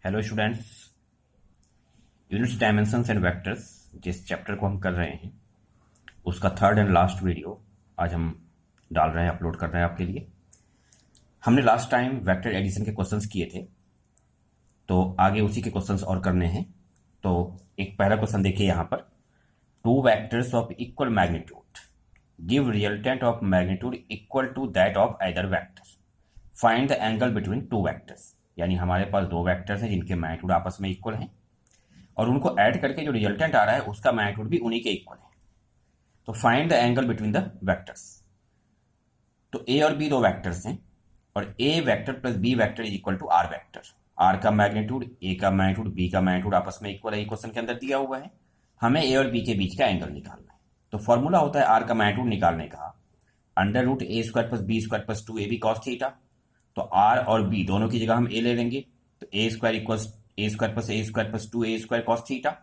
Hello students. Units dimensions and vectors जिस chapter को हम कर रहे हैं उसका थर्ड एंड लास्ट वीडियो आज हम डाल रहे हैं, अपलोड कर रहे हैं आपके लिए। हमने लास्ट टाइम वेक्टर एडिशन के क्वेश्चंस किए थे, तो आगे उसी के क्वेश्चंस और करने हैं। तो एक पहला क्वेश्चन देखिए यहाँ पर, two vectors of equal magnitude give resultant of magnitude equal to that of other vector, find the angle between two vectors. यानी हमारे पास दो वेक्टर्स हैं जिनके मैग्नीट्यूड आपस में इक्वल हैं और उनको ऐड करके जो रिजल्टेंट आ रहा है उसका मैग्नीट्यूड भी उन्हीं के इक्वल है। तो find the angle between the vectors. तो ए और बी दो वेक्टर्स हैं और A vector plus B vector is equal to R vector. R का मैग्नीट्यूड, ए का मैग्नीट्यूड, बी का मैग्नीट्यूड आपस में इक्वल है, क्वेश्चन के अंदर दिया हुआ है। हमें ए और बी के बीच का एंगल निकालना है। तो फॉर्मूला होता है आर का मैग्नीट्यूड निकालने का, under root A square plus B square plus two A B cos theta. तो आर और बी दोनों की जगह हम ए ले लेंगे, तो A square equals A square plus two A square cos theta.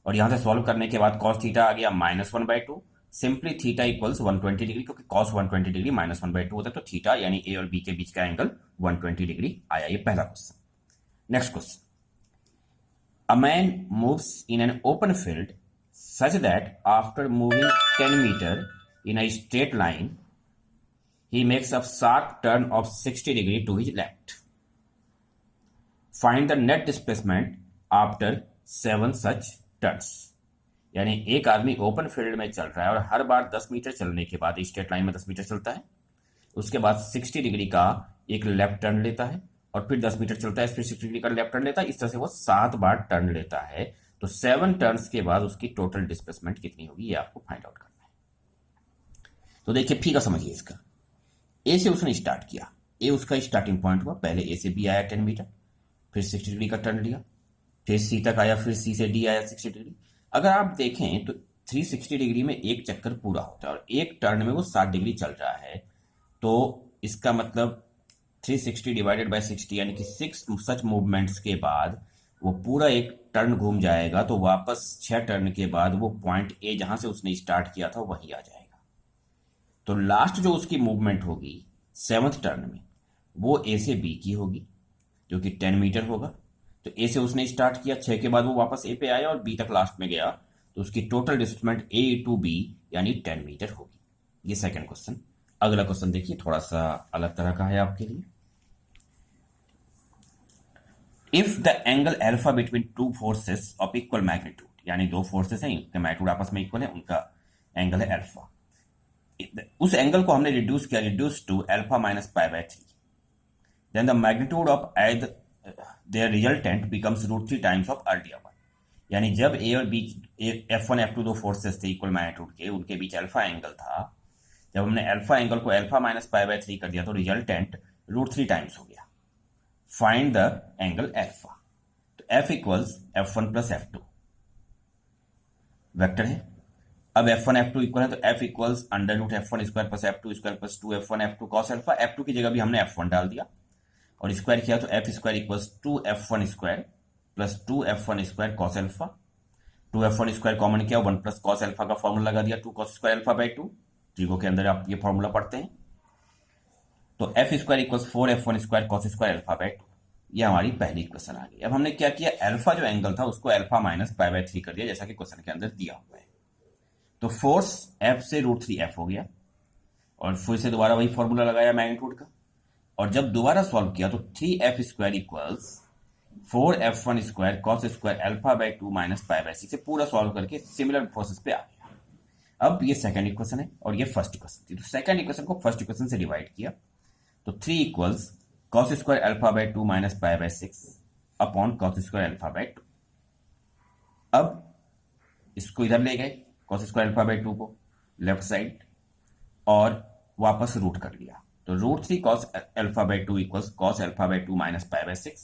और यहां से सॉल्व करने के बाद कॉस थीटा आ गया -1/2। सिंपली थीटा इक्वल्स 120 डिग्री, क्योंकि कॉस 120 डिग्री -1/2 होता है, तो थीटा यानी ए और बी के बीच का एंगल 120 डिग्री आया। ये पहला क्वेश्चन। Next question, a man moves in an open field such that after moving 10 metre in a straight line he makes a sharp turn of 60 degree to his left. Find the net displacement after 7 such turns. यानी एक आदमी open field में चल रहा है और हर बार 10 metre चलने के बाद, स्ट्रेट लाइन में 10 मीटर चलता है, उसके बाद 60 डिग्री का एक लेफ्ट टर्न लेता है और फिर 10 मीटर चलता है, फिर 60 डिग्री का लेफ्ट टर्न लेता है। इस तरह से वो 7 बार टर्न लेता है। तो 7 टर्न्स के बाद उसकी टोटल डिस्प्लेसमेंट कितनी होगी ये आपको फाइंड आउट करना है। तो देखिए फिगर समझिए इसका। ए से उसने स्टार्ट किया, ए उसका स्टार्टिंग पॉइंट हुआ, पहले ए से बी आया 10 मीटर, फिर 60 डिग्री का टर्न लिया, फिर सी तक आया, फिर सी से डी आया 60 डिग्री। अगर आप देखें तो 360 डिग्री में एक चक्कर पूरा होता है और एक टर्न में वो 60 डिग्री चल रहा है। तो इसका मतलब 360 डिवाइडेड बाय 60 यानी कि 6 सच मूवमेंट्स के बाद वो पूरा एक टर्न घूम जाएगा। तो वापस 6 टर्न के बाद वो पॉइंट ए जहां से उसने स्टार्ट किया था वहीं आ जाएगा। तो लास्ट जो उसकी मूवमेंट होगी 7th टर्न में वो ए से बी की होगी, जो कि 10 मीटर होगा। तो ए से उसने स्टार्ट किया, 6 के बाद वो वापस ए पे आया और बी तक लास्ट में गया, तो उसकी total displacement A to B यानी 10 मीटर होगी। ये सेकंड क्वेश्चन। अगला क्वेश्चन देखिए, थोड़ा सा अलग तरह का है आपके लिए। If the angle alpha between two forces of equal magnitude, यानी दो फोर्सेस हैं, इनके मैग्नीट्यूड आपस में इक्वल है, उनका एंगल है अल्फा। उस एंगल को हमने रिड्यूस किया, reduce to alpha minus pi by 3, then the magnitude of their resultant becomes √3 times of earlier one. यानी जब ए और बी, F1 F2 दो फोर्सेस थे इक्वल मैग्नीट्यूड के, उनके बीच अल्फा एंगल था। जब हमने अल्फा एंगल को अल्फा माइनस पाई बाय 3 कर दिया तो रिजल्टेंट √3 टाइम्स हो गया। Find the angle alpha. तो F equals F1 plus F2 vector है। अब F1 F2 इक्वल है तो F equals under root F1 square plus F2 square plus 2 F1 F2 cos alpha. F2 की जगह भी हमने F1 डाल दिया और स्क्वायर किया तो F square equals 2 F1 square plus 2 F1 square cos alpha. 2 F1 square common किया, 1 प्लस कॉस अल्फा का फॉर्मूला लगा दिया, 2 cos square alpha by 2। Trigo के अंदर आप ये फॉर्मूला पढ़ते हैं। तो F square equals 4 F1 square cos square alpha by 2। ये हमारी पहली इक्वेशन आ गई। अब हमने क्या किया, अल्फा जो एंगल था उसको अल्फा माइनस पाई बाई 3 कर दिया, जैसा कि क्वेश्चन के अंदर दिया हुआ है। तो फोर्स F से √3F हो गया और फिर से दोबारा वही फॉर्मूला लगाया मैग्नीट्यूड का। और जब दोबारा सॉल्व किया तो 3F square equals 4F1 square cos square alpha by 2 minus pi by 6 से पूरा सॉल्व करके सिमिलर प्रोसेस पे आ गया। अब ये सेकंड इक्वेशन है और ये फर्स्ट इक्वेशन थी। तो सेकंड इक्वेशन को फर्स्ट इक्वेशन से डिवाइड किया तो 3 equals cos square alpha by 2 minus pi by 6 upon cos square alpha by 2। अब इसको इधर ले गए, कॉस स्क्वायर अल्फा बाई 2 को लेफ्ट साइड और वापस रूट कर लिया। तो √3 cos alpha by 2 equals cos alpha by 2 minus pi by 6।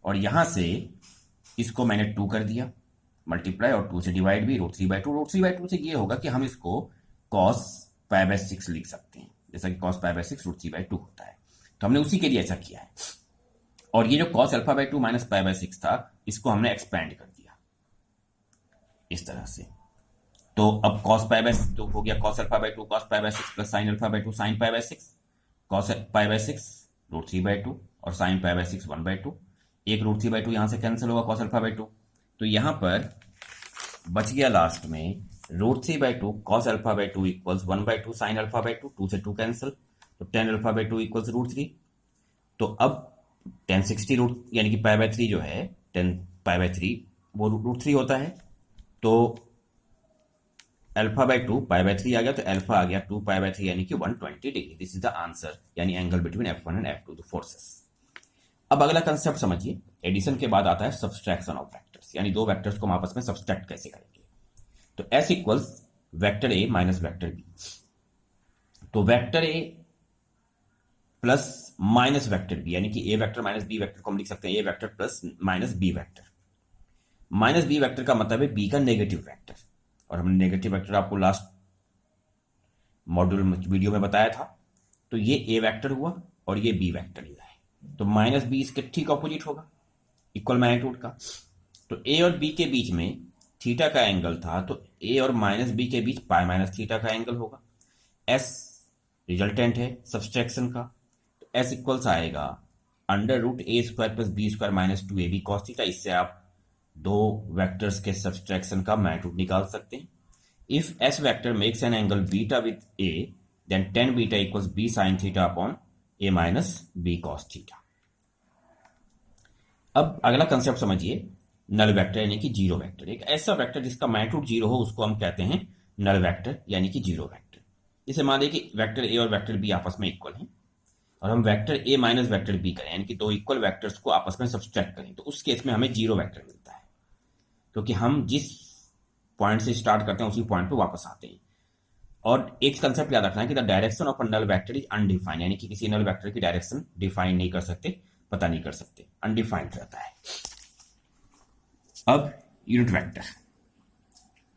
और यहां से इसको मैंने 2 कर दिया मल्टीप्लाई और 2 से डिवाइड भी, √3 बाई 2। √3 बाई 2 से ये होगा कि हम इसको कॉस पाई बाई 6 लिख सकते हैं, जैसा कि कॉस पाई बाई 6 √3 बाई 2 होता है। तो हमने उसी के लिए ऐसा किया है। और ये जो cos alpha by 2 minus pi by 6 था, इसको हमने एक्सपेंड कर दिया इस तरह से। तो अब कॉस पाई बाई 2 हो गया cos alpha by 2 cos pi by 6 plus sine alpha by 2 sine pi by 6, cos pi by 6 √3 by 2 और साइन पाई बाई 6 1/2। एक √3/2 यहाँ से कैंसिल होगा cos α/2, तो यहाँ पर बच गया लास्ट में √3/2 cos α/2 इक्वल्स 1/2 sin α/2, 2 से 2 कैंसिल, तो tan α/2 इक्वल्स √3। तो अब tan 60 रूट यानी कि π/3 जो है tan π/3 वो √3 होता है, तो α/2 π/3 आ गया, तो अल्फा आ गया 2π/3 यानी कि 120 degree. This is the answer, यानी angle between F1 and F2 the forces. अब अगला कंसेप्ट समझिए, एडिशन के बाद आता है सब्सट्रैक्शन ऑफ वेक्टर्स, यानी दो वेक्टर्स को हम आपस में सब्सट्रैक्ट कैसे करेंगे। तो S equals vector A minus vector B, तो vector A plus minus vector B, यानी कि A vector minus B vector को हम लिख सकते हैं A vector plus minus B vector. Minus B vector का मतलब है B का नेगेटिव वेक्टर, और हमने नेगेटिव वेक्टर आपको लास्ट मॉड्यूल वीडियो में बताया था। तो ये A वेक्टर हुआ और ये B वेक्टर हुआ है, तो माइनस B इसके ठीक ऑपोजिट होगा, इक्वल मैग्नीट्यूड का। तो A और B के बीच में थीटा का एंगल था, तो A और माइनस B के बीच पाई माइनस थीटा का एंगल होगा। S रिजल्टेंट है सब्सट्रैक्शन का, तो S इक्वल्स आएगा √a² plus b² minus 2ab cos theta. इससे आप दो वेक्टर्स के सब्सट्रैक्शन का मैग्नीट्यूड निकाल सकते हैं। If S vector makes an angle beta with A, then tan beta equals b sin theta upon a minus b cos theta. अब अगला कंसेप्ट समझिए, नल वेक्टर यानी कि जीरो वेक्टर। एक ऐसा वेक्टर जिसका मैग्नीट्यूड जीरो हो उसको हम कहते हैं नल वेक्टर यानी कि जीरो वेक्टर। जैसे मान लीजिए कि वेक्टर ए और वेक्टर बी आपस में इक्वल हैं, और हम vector A minus vector B करें, यानी कि दो इक्वल वेक्टर्स को आपस में सब्सट्रैक्ट करें, तो उस केस में हमें जीरो वेक्टर मिलता है, क्योंकि हम जिस पॉइंट से स्टार्ट करते हैं उसी पॉइंट पे वापस आते हैं। और एक कंसेप्ट याद रखना है कि the direction of a null vector is undefined, यानी कि किसी नल वेक्टर की डायरेक्शन डिफाइन नहीं कर सकते, पता नहीं कर सकते, अनडिफाइंड रहता है। अब यूनिट वेक्टर।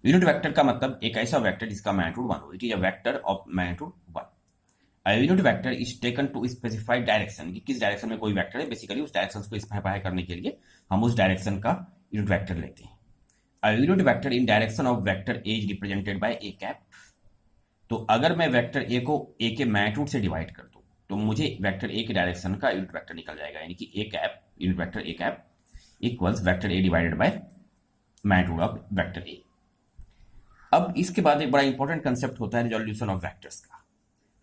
यूनिट वेक्टर का मतलब एक ऐसा वेक्टर जिसका मैग्नीट्यूड 1 हो, it is a vector of magnitude 1। A unit vector is taken to specify direction, कि किस डायरेक्शन में कोई वेक्टर है, बेसिकली उस डायरेक्शन को स्पेसिफाई करने के लिए हम उस डायरेक्शन का यूनिट वेक्टर लेते हैं। अ unit vector in direction of vector A is represented by A cap. तो अगर मैं वेक्टर ए को ए के मैग्नीट्यूड से डिवाइड कर दूं, तो मुझे वेक्टर ए के डायरेक्शन का यूनिट वेक्टर निकल जाएगा, यानी कि A cap, unit vector A cap equals vector A divided by magnitude of vector A. अब इसके बाद एक बड़ा इंपॉर्टेंट कंसेप्ट होता है रिजोल्यूशन ऑफ वेक्टर्स का।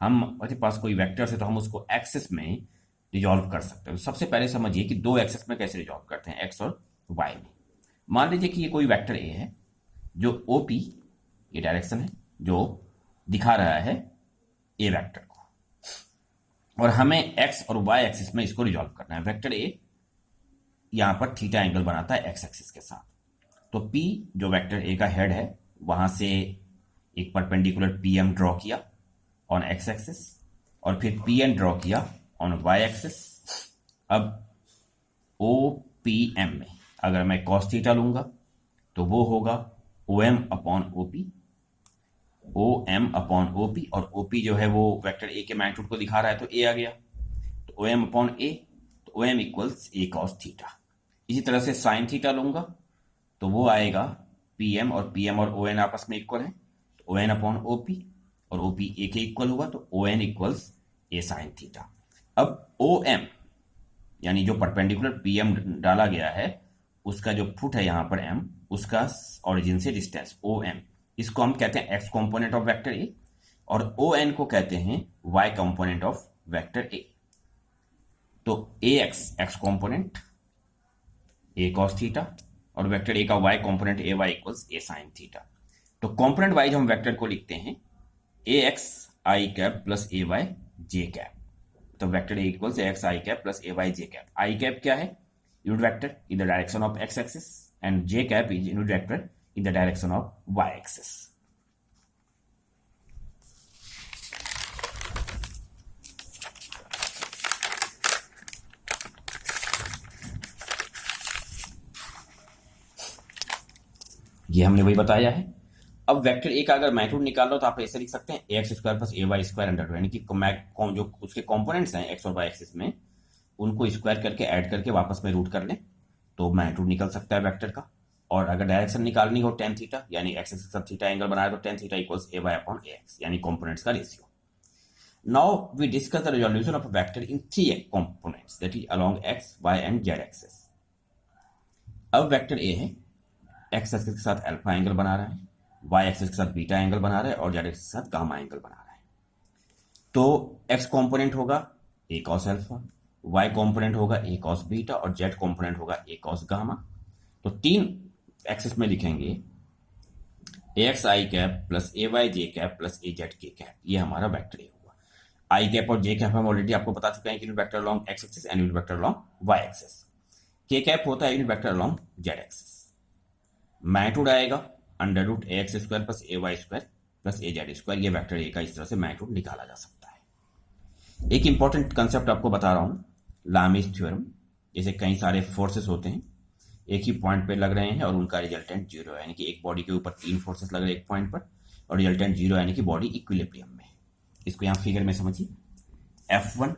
हमारे पास कोई वेक्टर है तो हम उसको एक्सेस में रिजॉल्व कर सकते हैं। तो सबसे पहले समझिए कि दो एक्सेस में कैसे रिजॉल्व करते हैं, एक्स और वाई में। मान लीजिए कि ये कोई वेक्टर ए है जो ओपी, ये डायरेक्शन है जो दिखा रहा है ए वेक्टर को, और हमें एक्स और वाई एक्सिस में इसको रिजॉल्व करना है। वेक्टर ए यहां पर थीटा एंगल बनाता है एक्स एक्सिस के साथ, तो पी जो वेक्टर ए का हेड है वहां से एक परपेंडिकुलर पी एम ड्रॉ किया ऑन एक्स एक्सिस, और फिर पी एन ड्रॉ किया ऑन वाई एक्सिस। अब ओ पी एम में अगर मैं कॉस थीटा लूंगा तो वो होगा O M upon O P, O M upon O P, और ओ पी जो है वो वेक्टर ए के मैग्नीट्यूड को दिखा रहा है, तो ए आ गया, तो ओ एम अपॉन ए, तो O M equals A cos theta. इसी तरह से साइन थीटा लूंगा तो वो आएगा पी एम, और पी एम और ओ एन आपस में इक्वल है, तो O N upon O P, और ओ पी ए के इक्वल हुआ, तो O N equals A sine theta. अब ओ एम यानी जो परपेंडिकुलर पी एम डाला गया है उसका जो फुट है यहाँ पर एम, उसका ओरिजिन से डिस्टेंस ओ एम, इसको हम कहते हैं x component of vector A, और ओ एन को कहते हैं y component of vector A. तो A x x component A cos theta, और वेक्टर ए का y component A y equals A sine theta. तो कॉम्पोनेंट वाइज हम vector को लिखते हैं A x I cap plus A Y J cap. तो vector A equals A x I cap plus A Y J cap. I cap क्या है, unit vector in the direction of x axis, and j cap is unit vector in the direction of y axis. ये हमने वही बताया है। अब vector A का अगर मैग्नीट्यूड निकाल लो तो आप ऐसे लिख सकते हैं A x square plus A y square under, यानी कि जो उसके कंपोनेंट्स हैं एक्स और वाई एक्सिस में उनको स्क्वायर करके ऐड करके वापस में रूट कर लें तो मैग्नीट्यूड निकल सकता है वेक्टर का। और अगर डायरेक्शन निकालनी हो टेन थीटा, यानी एक्स एक्सिस का थीटा एंगल बनाया तो tan theta equals A y upon A x, यानी कंपोनेंट्स का ratio. Now we discuss the resolution of a vector in three components that is along x y and z axis. अब vector A है, x axis के साथ alpha angle बना रहा है, Y axis के साथ बीटा एंगल बना रहा है और जेड एक्सिस के साथ गामा एंगल बना रहा है। तो एक्स कंपोनेंट होगा ए कॉस अल्फा, वाई कंपोनेंट होगा ए कॉस बीटा और जेड कंपोनेंट होगा ए कॉस गामा। तो तीन एक्सिस में लिखेंगे ए x I cap plus A Y J cap plus A Z K cap, ये हमारा वेक्टर ए हुआ। आई कैप और जे कैप हम ऑलरेडी आपको बता चुके हैं कि unit vector along x axis and unit vector along y axis. K cap होता है unit vector along z axis. Magnitude आएगा under root A x square plus A y square plus A z square. ये vector A का इस तरह से magnitude निकाला जा सकता है। एक इंपॉर्टेंट कंसेप्ट आपको बता रहा हूं, लामीज थ्योरम। जैसे कई सारे फोर्सेस होते हैं, एक ही पॉइंट पे लग रहे हैं और उनका रिजल्टेंट जीरो है, यानी कि एक बॉडी के ऊपर तीन फोर्सेस लग रहे हैं एक पॉइंट पर और रिजल्टेंट जीरो, यानी कि बॉडी इक्विलिब्रियम में। इसको यहाँ फिगर में समझिए, F1,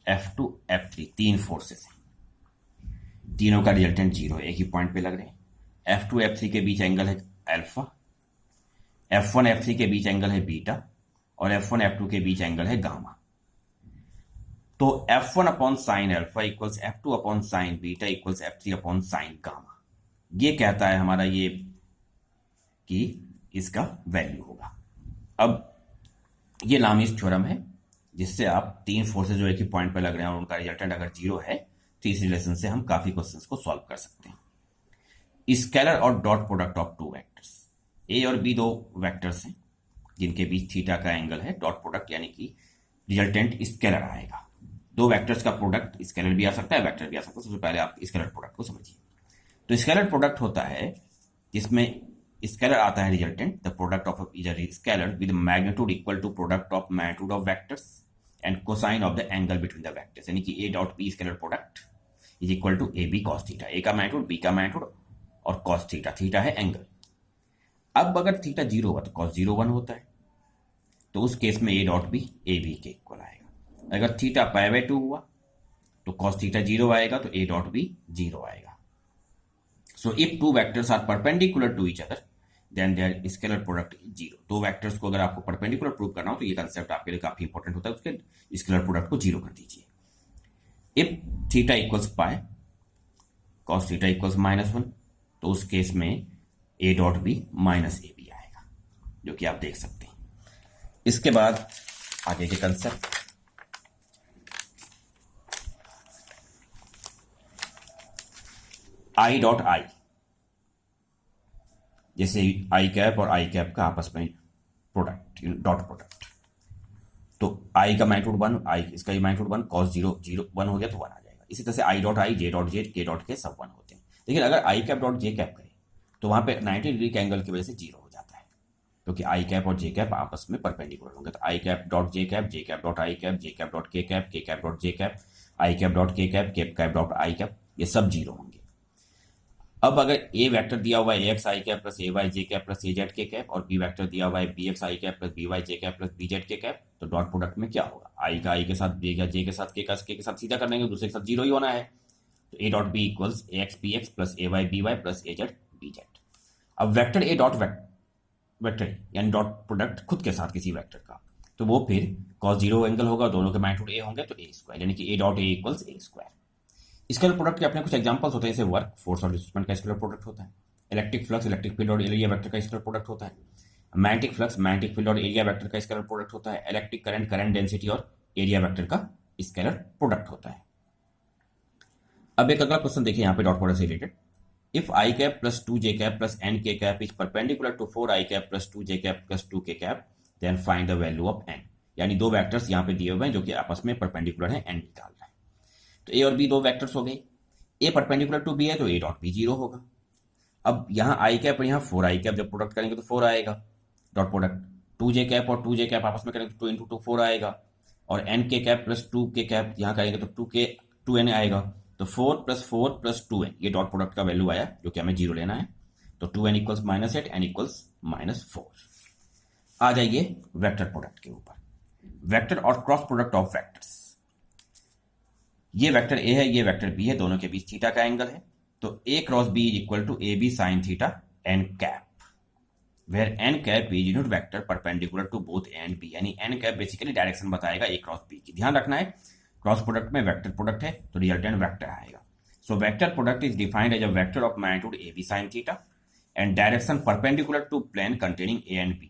F2, F3 तीन फोर्सेस हैं, तीनों का रिजल्टेंट जीरो है, एक ही पॉइंट पे लग रहे हैं। F2, F3 के बीच एंगल है अल्फा, F1, F3 के बीच एंगल है बीटा और F1, F2 के बीच एंगल है गामा। तो F1 upon sine alpha equals F2 upon sine beta equals F3 upon sine gamma. ये कहता है हमारा ये कि इसका वैल्यू होगा। अब ये लामीज थ्योरम है, जिससे आप तीन फोर्सेस जो एक ही पॉइंट पर लग रहे हैं और उनका रिजल्टेंट अगर जीरो है तो इस रिलेशन से हम काफी क्वेश्चंस को सॉल्व कर सकते हैं। स्केलर और dot product of two vectors, A और बी दो वेक्टर्स हैं जिनके बीच थीटा का एंगल है, डॉट प्रोडक्ट यानी कि रिजल्टेंट स्केलर आएगा। दो वेक्टर्स का प्रोडक्ट स्केलर भी आ सकता है, वेक्टर भी आ सकता है। सबसे पहले आप स्केलर प्रोडक्ट को समझिए। तो स्केलर प्रोडक्ट होता है जिसमें स्केलर आता है resultant, the product of either scalar with magnitude equal to product of magnitude of vectors and cosine of the angle between the vectors, यानी कि A dot B scalar product is equal to A B cos theta. A का magnitude, B का magnitude और cos theta, theta है angle. अब अगर theta zero हुआ तो कॉस जीरो वन होता है, तो उस केस में A dot B A B के इक्वल आएगा। अगर थीटा पाई बाय टू हुआ तो कॉस थीटा जीरो आएगा, तो ए डॉट बी जीरो आएगा। So if two vectors are perpendicular to each other then their scalar product is zero. दो vectors को अगर आपको परपेंडिकुलर प्रूव करना हो तो ये कंसेप्ट आपके लिए काफी इंपॉर्टेंट होता है, उसके स्केलर प्रोडक्ट को जीरो कर दीजिए। If theta equals pi cos theta equals minus one, तो उस केस में A dot B minus A B आएगा, जो कि आप देख सकते हैं। इसके बाद आगे के कंसेप्ट, आई डॉट आई, जैसे आई कैप और आई कैप का आपस में प्रोडक्ट, डॉट प्रोडक्ट। तो आई का मैग्नीट्यूड वन, आई इसका magnitude one, cos zero zero one हो गया तो वन आ जाएगा। इसी तरह से I dot I, J dot J, के डॉट के सब वन होते हैं। लेकिन अगर आई कैप डॉट जे कैप करें तो वहां पे 90 डिग्री के एंगल की वजह से जीरो हो जाता है, क्योंकि आई कैप और जे कैप आपस में परपेंडिकुलर होंगे। तो I cap dot J cap dot I cap, J cap dot K cap dot J cap, I cap dot K cap dot I cap, ये सब जीरो होंगे। अब अगर ए वेक्टर दिया हुआ है ए x I cap plus A Y J cap plus A Z K cap और B vector दिया हुआ है बी एक्स आई कैप प्लस बी वाई जे cap plus B Z K cap, तो डॉट प्रोडक्ट में क्या होगा? आई का आई के साथ, बी का जे के साथ, के साथ सीधा कर लेंगे, दूसरे के साथ जीरो ही होना है। तो A dot B equals A x B x plus A y B y plus A z B z. अब वेक्टर ए डॉट वेक्टर यानी डॉट प्रोडक्ट खुद के साथ किसी वेक्टर का, तो वो फिर कॉस जीरो एंगल होगा, दोनों के मैग्नीट्यूड ए होंगे, तो ए स्क्वायर यानी कि A dot A equals A square. Scalar product के अपने कुछ एग्जांपल्स होते हैं, जैसे वर्क, फोर्स और डिस्प्लेसमेंट का स्केलर प्रोडक्ट होता है। इलेक्ट्रिक फ्लक्स, इलेक्ट्रिक फील्ड और एरिया वेक्टर का स्केलर प्रोडक्ट होता है। मैग्नेटिक फ्लक्स, मैग्नेटिक फील्ड और एरिया वेक्टर का स्केलर प्रोडक्ट होता है। इलेक्ट्रिक करंट, करंट डेंसिटी और एरिया वेक्टर का स्केलर प्रोडक्ट होता है। अब एक अगला क्वेश्चन देखिए यहाँ पे डॉट प्रोडक्ट से related. If I cap plus two J cap plus N K cap is perpendicular to four I cap plus two J cap plus two K cap then find the value of N. यानी दो vectors यहाँ पे दिए हुए हैं जो कि आपस में परपेंडिकुलर है, एन निकालना है। तो ए और बी दो वेक्टर्स हो गए, ए परपेंडिकुलर टू बी है तो ए डॉट बी जीरो होगा। अब यहाँ आई कैप और यहाँ फोर आई कैप जब प्रोडक्ट करेंगे तो फोर आएगा डॉट प्रोडक्ट। टू जे कैप और टू जे कैप आपस में करेंगे तो टू इंटू टू फोर आएगा, और N K cap plus two K cap यहाँ करेंगे तो टू एन आएगा। तो फोर प्लस टू एन, ये डॉट प्रोडक्ट का वैल्यू आया जो कि हमें जीरो लेना है। तो two N equals minus eight, N equals minus four. आ जाइए वेक्टर प्रोडक्ट के ऊपर। वेक्टर और क्रॉस प्रोडक्ट ऑफ वेक्टर्स, ये वेक्टर ए है, ये वेक्टर बी है, दोनों के बीच थीटा का एंगल है। तो A cross B is equal to A B sine theta N cap, where N cap is unit vector perpendicular to both A and B. यानी एन कैप बेसिकली डायरेक्शन बताएगा A cross B की। ध्यान रखना है cross product में vector product है तो resultant vector आएगा। So vector product is defined as a vector of magnitude AB sin theta and direction perpendicular to plane containing A and B.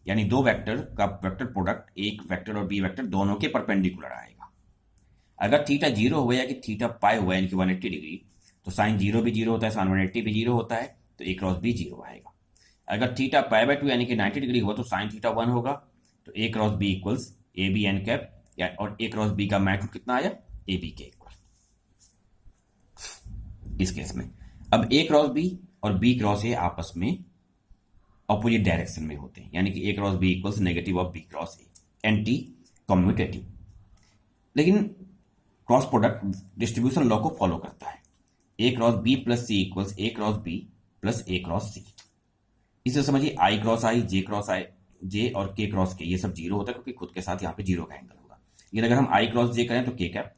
यानी दो वेक्टर का वेक्टर प्रोडक्ट एक vector और B vector दोनों के परपेंडिकुलर आएगा। अगर थीटा जीरो हुआ या कि थीटा पाई हुआ यानी कि 180 डिग्री, तो साइन जीरो भी जीरो होता है, साइन 180 भी जीरो होता है, तो ए क्रॉस बी जीरो आएगा। अगर थीटा पाई बाय 2 यानी कि 90 डिग्री हुआ तो साइन थीटा 1 होगा, तो A cross B equals A B N cap, और ए क्रॉस बी का मैग्नीट्यूड कितना आया, ए बी के इक्वल इस केस में। अब ए क्रॉस बी और बी क्रॉस ए आपस में ऑपोजिट डायरेक्शन में होते हैं, यानी कि A cross B equals negative of B cross A, anti commutative. लेकिन क्रॉस प्रोडक्ट डिस्ट्रीब्यूशन लॉ को फॉलो करता है। A cross B plus C equals a cross B plus A cross सी। इसे समझिए आई क्रॉस आई, जे क्रॉस आई, जे और के क्रॉस के, ये सब जीरो होता है क्योंकि खुद के साथ यहाँ पे जीरो का एंगल होगा। लेकिन अगर हम आई क्रॉस जे करें तो के कैप,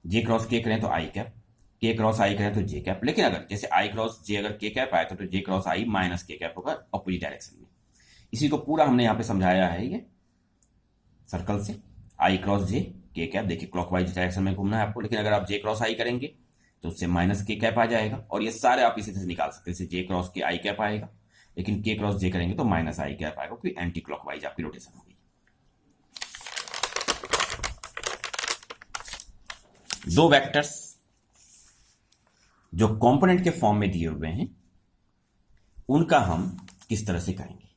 जे क्रॉस के करें तो आई कैप, के क्रॉस आई करें तो जे कैप। लेकिन अगर जैसे आई क्रॉस जे अगर के कैप आया तो जे क्रॉस आई माइनस के कैप होगा अपोजिट डायरेक्शन में। इसी को पूरा हमने यहाँ पे समझाया है ये सर्कल से। आई क्रॉस जे के कैप, देखिए क्लॉकवाइज डायरेक्शन में घूमना है आपको, लेकिन अगर आप जे क्रॉस आई करेंगे तो उससे माइनस के कैप आ जाएगा, और ये सारे आप इसी से निकाल सकते हैं। जैसे जे क्रॉस के आई कैप आएगा, लेकिन के क्रॉस जे करेंगे तो माइनस आई कैप आएगा क्योंकि एंटी क्लॉकवाइज आपकी रोटेशन होगी। दो वेक्टर्स जो कंपोनेंट के फॉर्म में दिए हुए हैं उनका हम किस तरह से करेंगे,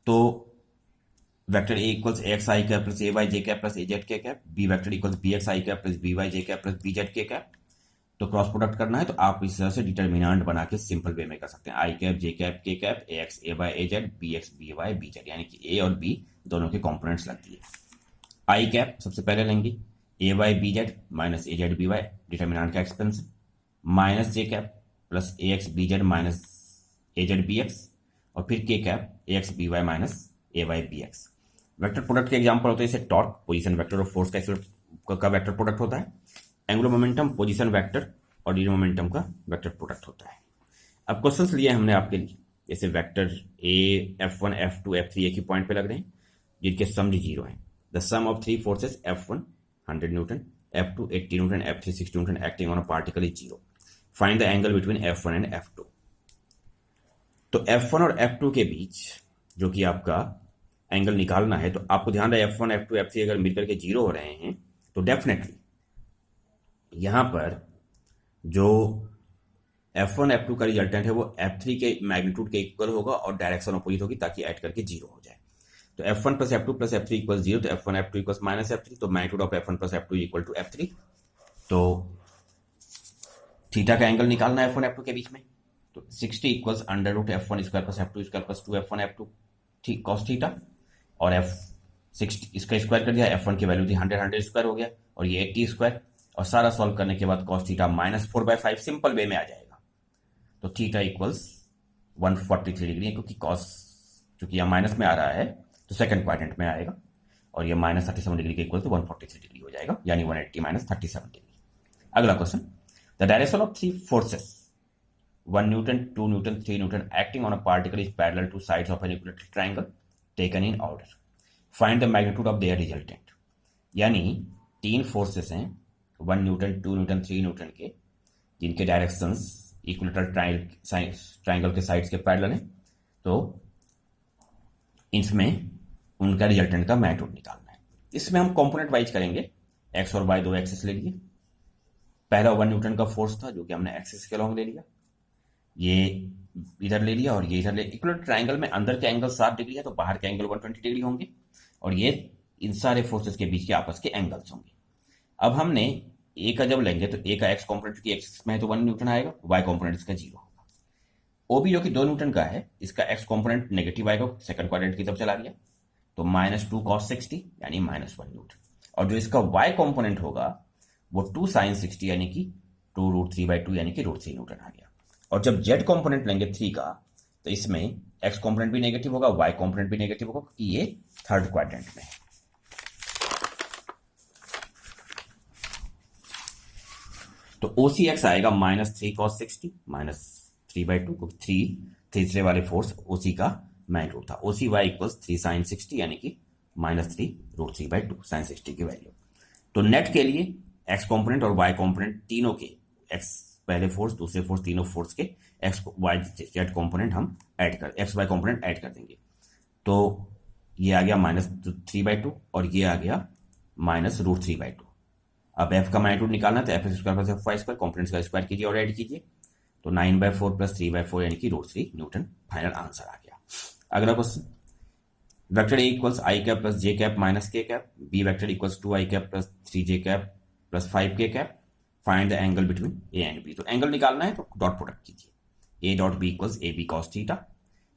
तो vector A equals X I cap plus A Y J cap plus A Z K cap, B vector equals B X I cap plus B Y J cap plus B Z K cap. तो cross product करना है तो आप इस तरह से determinant बना के सिंपल वे में कर सकते हैं। I cap J cap k cap A x A y A z B x B y B z, यानी कि ए और बी दोनों के कॉम्पोनेंट्स लग दिए। आई कैप सबसे पहले लेंगे A y B z minus A z B y, determinant का expansion, minus j cap plus A x B z minus A z B x, और फिर k cap A x B y minus A y B x. Vector product के example होते हैं जैसे torque position vector और force का vector product होता है, एंगुलर मोमेंटम पोजीशन वेक्टर और डी मोमेंटम का वेक्टर प्रोडक्ट होता है। अब क्वेश्चंस लिए हमने आपके लिए, जैसे vector A F1 F2 F3 एक ही पॉइंट पे लग रहे हैं जिनके सम जीरो है। The sum of three forces F1 100 newton, F2 80 newton, F3 60 newton acting on a particle is zero. Find the angle between F1 and F2। तो F1 और F2 के बीच जो कि आपका एंगल निकालना है, तो आपको ध्यान रहे F1 F2 F3 अगर मिलकर के जीरो हो रहे हैं तो डेफिनेटली यहां पर जो F1 F2 का रिजल्टेंट है वो F3 के मैग्नीट्यूड के इक्वल होगा और डायरेक्शन अपोजिट होगी ताकि ऐड करके जीरो हो जाए। तो F1 plus F2 plus F3 equal zero, तो F1 F2 equal minus F3, तो magnitude of F1 plus F2 equal to F3। तो थीटा का एंगल निकालना है F1 F2 के बीच में, तो 60 equals under root F1 square plus F2 square plus 2 F1 F2 cos theta, और F60 इसका स्क्वायर कर दिया, F1 की वैल्यू थी 100 स्क्वायर हो गया, और ये 80 स्क्वायर, और सारा सॉल्व करने के बाद cos theta minus 4/5 simple way में आ जाएगा। तो थीटा इक्वल्स 143 डिग्री है, क्योंकि कॉस चूंकि यह माइनस में आ रहा है तो सेकंड क्वाड्रेंट में आएगा, और ये माइनस 37 डिग्री के इक्वल तो 143 डिग्री हो जाएगा, यानी 180 माइनस 37 डिग्री। अगला question, the direction of three forces 1 Newton 2 Newton 3 Newton acting on a particle is parallel two sides of an equilateral triangle taken in order. Find the magnitude of their resultant. यानी तीन forces हैं 1 Newton 2 Newton 3 Newton के, जिनके directions equilateral triangle के sides के parallel हैं, तो इसमें उनका रिजल्टेंट का मैग्नीट्यूड निकालना है। इसमें हम कंपोनेंट वाइज करेंगे, एक्स और वाई दो एक्सिस ले लिए। पहला 1 न्यूटन का फोर्स था जो कि हमने एक्सिस के अलॉन्ग ले लिया, ये इधर ले लिया और ये इधर ले। इक्विलेटरल ट्रायंगल में अंदर के एंगल 60 डिग्री है तो बाहर के एंगल 120 डिग्री होंगे, और ये इन सारे फोर्सेस के बीच के आपस के एंगल्स होंगे। अब हमने ए का जब लेंगे तो ए का एक्स कॉम्पोनेंट की एक्सिस में है तो 1 न्यूटन आएगा, वाई कॉम्पोनेंट इसका 0 होगा। ओबी जो कि 2 न्यूटन का है, इसका एक्स कॉम्पोनेंट नेगेटिव आएगा, सेकंड क्वाड्रेंट की तरफ चला गया, तो -2 cos 60 यानी -1 न्यूटन। और जो इसका वाई कॉम्पोनेंट होगा वो 2 sin 60 यानी कि 2 √3/2 यानी कि √3 न्यूटन आ गया। और जब जेड कॉम्पोनेंट लेंगे 3 का, तो इसमें एक्स कॉम्पोनेंट भी नेगेटिव होगा, वाई कॉम्पोनेंट भी नेगेटिव होगा, क्योंकि ये थर्ड क्वाड्रेंट में है। तो OCX आएगा -3 cos 60 -3/2, क्योंकि 3 तीसरे वाले फोर्स OC का मैग्नीट्यूड था। OCY इक्वल्स 3 sin 60 यानी कि -3 √3/2 sin 60 की वैल्यू। तो नेट के लिए एक्स कॉम्पोनेंट और वाई कॉम्पोनेंट तीनों के एक्स पहले फोर्स, दूसरे फोर्स, तीनों फोर्स के एक्स वाई जेड कॉम्पोनेंट हम ऐड कर, एक्स वाई कॉम्पोनेंट ऐड कर देंगे। तो ये आ गया -3/2 और ये आ गया -√3/2। अब एफ का मैग्नीट्यूड निकालना है तो F square plus F y square, components का स्क्वायर कीजिए और ऐड कीजिए, तो 9/4 प्लस 3/4 यानी कि √3 न्यूटन फाइनल आंसर आ गया। अगला question, vector A equals I cap plus J cap minus K cap, B vector equals 2i cap plus 3j cap plus 5k cap, find the angle between A and B. तो angle निकालना है तो dot product कीजिए, A dot B equals A B cos theta,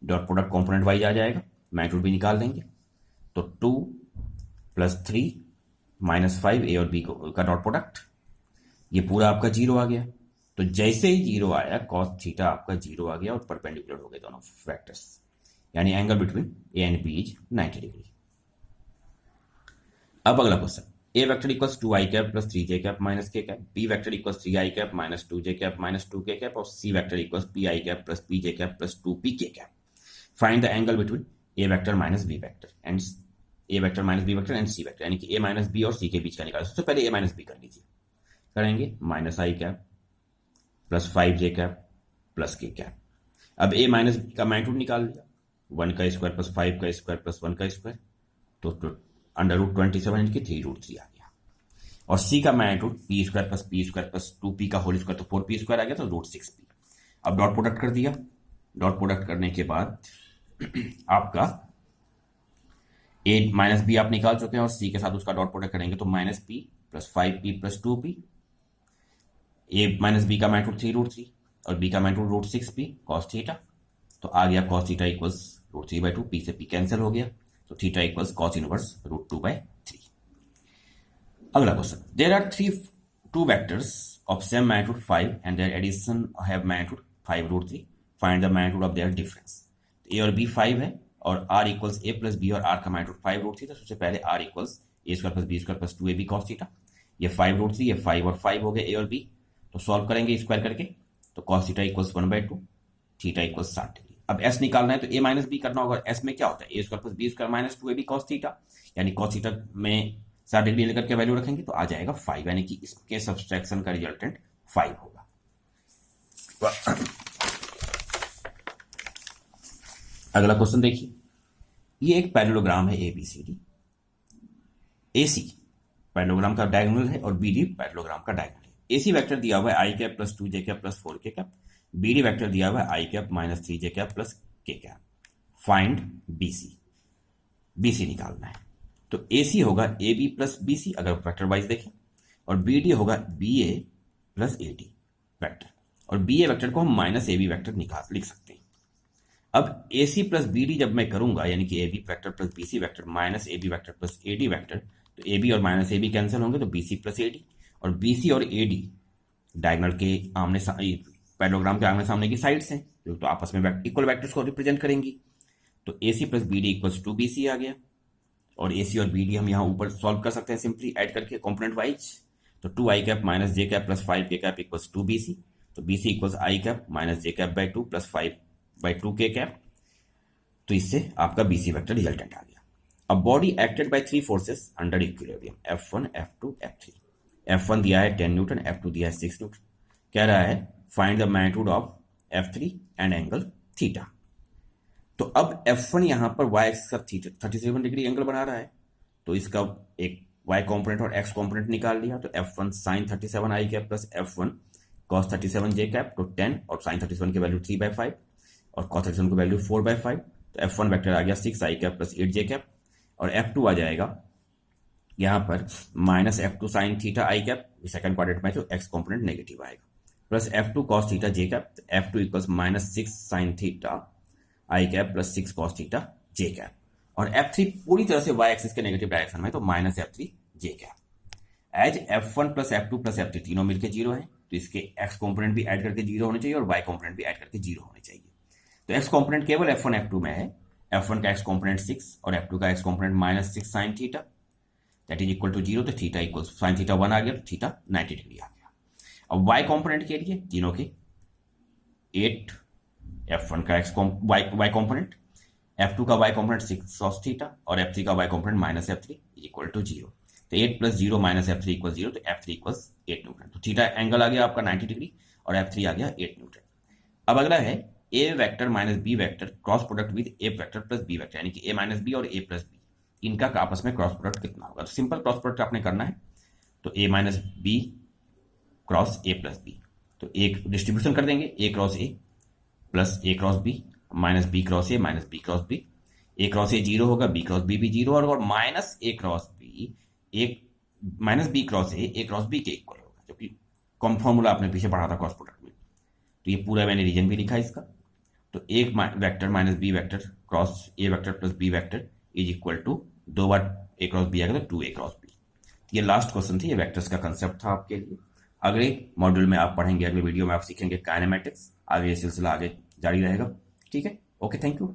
dot product component wise आ जाएगा, magnitude भी निकाल देंगे, तो 2 + 3 - 5 ए और बी का डॉट प्रोडक्ट, ये पूरा आपका जीरो आ गया। तो जैसे ही जीरो आया कॉस थीटा आपका जीरो आ गया और परपेंडिकुलर हो गए दोनों वेक्टर्स, यानी angle between A and B is 90 degree. अब अगला question, A vector equals 2i cap plus 3j cap minus K cap, B vector equals 3i cap minus 2j cap minus 2k cap, और C vector equals pi cap plus pj cap plus 2pk cap, find the angle between A vector minus B vector and A vector minus B vector and C vector, यानी कि ए minus B और सी के बीच का निकाल। सबसे पहले ए minus B कर लीजिए, करेंगे -i cap plus 5j cap plus k cap. अब a माइनस बी का मैग्नीट्यूड निकाल लिया, 1 का स्क्वायर प्लस 5 का स्क्वायर प्लस 1 का स्क्वायर, तो √27 यानी कि 3√3 आ गया। और c का magnitude p square plus 2p का होल स्क्वायर, तो 4p स्क्वायर आ गया, तो √6p। अब डॉट प्रोडक्ट कर दिया, डॉट प्रोडक्ट करने के बाद आपका a माइनस बी आप निकाल चुके हैं और c के साथ उसका डॉट प्रोडक्ट करेंगे, तो -p plus 5p plus 2p, a minus B का मैग्नीट्यूड 3√3 और b का मैग्नीट्यूड √6p कॉस थीटा, तो आ गया कॉस थीटा इक्वल्स √3/2, p से p कैंसिल हो गया, तो थीटा इक्वल्स कॉस इनवर्स √2/3। अगला question, there are two vectors of same magnitude 5 and their addition have magnitude 5√3, find the magnitude of their difference. A और B 5 है और r equals a plus B और r का magnitude 5√3, तो सबसे पहले r equals a square plus B square plus 2ab cos theta, ये 5√3, ये 5 और 5 हो गए a और b, तो सॉल्व करेंगे स्क्वायर करके, तो cos theta equals 1/2, theta equals 60 degree. अब s निकालना है तो a माइनस बी करना होगा, s में क्या होता है a square plus B square minus 2ab cos theta, यानी कॉस थीटा में 60 डिग्री लेकर के वैल्यू रखेंगे तो आ जाएगा 5, यानी कि इसके सब्सट्रैक्शन का रिजल्टेंट 5 होगा। अगला क्वेश्चन देखिए, ये एक पैरेललोग्राम है ABCD, AC पैरेललोग्राम का डायगोनल है और BD पैरेललोग्राम का डायगोनल है। AC वेक्टर दिया हुआ है i cap plus 2j cap plus 4k cap, BD vector दिया हुआ है i cap minus 3j cap plus k cap, find BC निकालना है। तो AC होगा AB प्लस BC अगर वेक्टर वाइज देखें, और BD होगा BA प्लस AD वेक्टर, और BA वेक्टर को हम माइनस AB वेक्टर लिख सकते हैं। अब AC प्लस BD जब मैं करूंगा, यानी कि AB vector plus BC vector minus AB vector plus AD vector, तो AB और माइनस AB कैंसिल होंगे, तो BC प्लस AD, और BC और AD डायगोनल के आमने पैरेललोग्राम के आमने सामने की साइड्स हैं, तो आपस में इक्वल वेक्टर्स को रिप्रेजेंट करेंगी, तो AC plus BD equals 2BC आ गया, और AC और BD हम यहाँ ऊपर सॉल्व कर सकते हैं सिंपली ऐड करके कॉम्पोनेंट वाइज, तो 2i cap minus j cap plus 5k cap equals 2BC, तो BC equals i cap minus j cap by 2 plus 5/2k cap, तो इससे आपका BC वेक्टर रिजल्टेंट आ गया। अब body acted by 3 forces under equilibrium, F1 F2 F3, F1 दिया है 10 Newton, F2 दिया है 6 न्यूटन, कह रहा है find the magnitude of F3 and angle theta. तो अब F1 यहां पर y एक्सिस का 37 डिग्री एंगल बना रहा है, तो इसका एक y कॉम्पोनेंट और x कॉम्पोनेंट निकाल लिया, तो F1 sin 37 i cap plus F1 cos 37 j cap, तो 10 और sin 37 की वैल्यू 3/5 और cos 37 की वैल्यू 4/5, तो F1 वेक्टर आ गया 6i cap plus 8j cap, और F2 आ जाएगा यहां पर minus F2 sin theta i cap, second quadrant में तो x कॉम्पोनेंट नेगेटिव आएगा, plus F2 cos theta j cap, F2 equals minus 6 sin theta i cap plus 6 cos theta j cap, और F3 पूरी तरह से y एक्सिस के negative direction में, तो minus F3 j cap. As F1 plus F2 plus F3 तीनों मिलकर 0 है, तो इसके x कॉम्पोनेंट भी ऐड करके 0 होने चाहिए और y कॉम्पोनेंट भी ऐड करके 0 होने चाहिए। तो x कॉम्पोनेंट केवल F1 F2 में है, F1 का x कॉम्पोनेंट 6 और F2 का x component minus 6 sin theta, that is equal to 0, तो थीटा इक्वल sin थीटा 1 आ गया, तो थीटा 90 डिग्री आ गया। अब y कॉम्पोनेंट के लिए तीनों के 8 F1 का y कॉम्पोनेंट, F2 का y कॉम्पोनेंट 6 cos थीटा और F3 का y component minus F3 equal to 0, तो 8 प्लस 0 माइनस F3 इक्वल 0, तो F3 इक्वल्स 8 न्यूटन। तो थीटा एंगल आ गया आपका 90 डिग्री और F3 आ गया 8 न्यूटन। अब अगला है A vector minus B vector cross product with A vector plus B vector, यानी कि ए माइनस बी और ए प्लस बी, इनका आपस में क्रॉस प्रोडक्ट कितना होगा। तो सिंपल क्रॉस प्रोडक्ट आपने करना है, तो A minus B cross A plus B, तो एक डिस्ट्रीब्यूशन कर देंगे, A cross A plus A cross B minus B cross A minus B cross B, A cross A zero होगा, बी क्रॉस बी भी जीरो, और minus A cross B, एक minus B cross A cross B के equal होगा, क्योंकि com formula आपने पीछे पढ़ा था क्रॉस प्रोडक्ट में। तो ये पूरा मैंने रीजन भी लिखा है इसका। तो एक vector minus B vector cross A vector plus B vector is equal to, दो बार ए क्रॉस बी आएगा तो 2a क्रॉस बी। ये लास्ट क्वेश्चन थी, ये वेक्टर्स का कंसेप्ट था आपके लिए। अगले मॉड्यूल में आप पढ़ेंगे, अगले वीडियो में आप सीखेंगे काइनेमेटिक्स। आगे ये सिलसिला आगे जारी रहेगा। ठीक है, ओके, थैंक यू।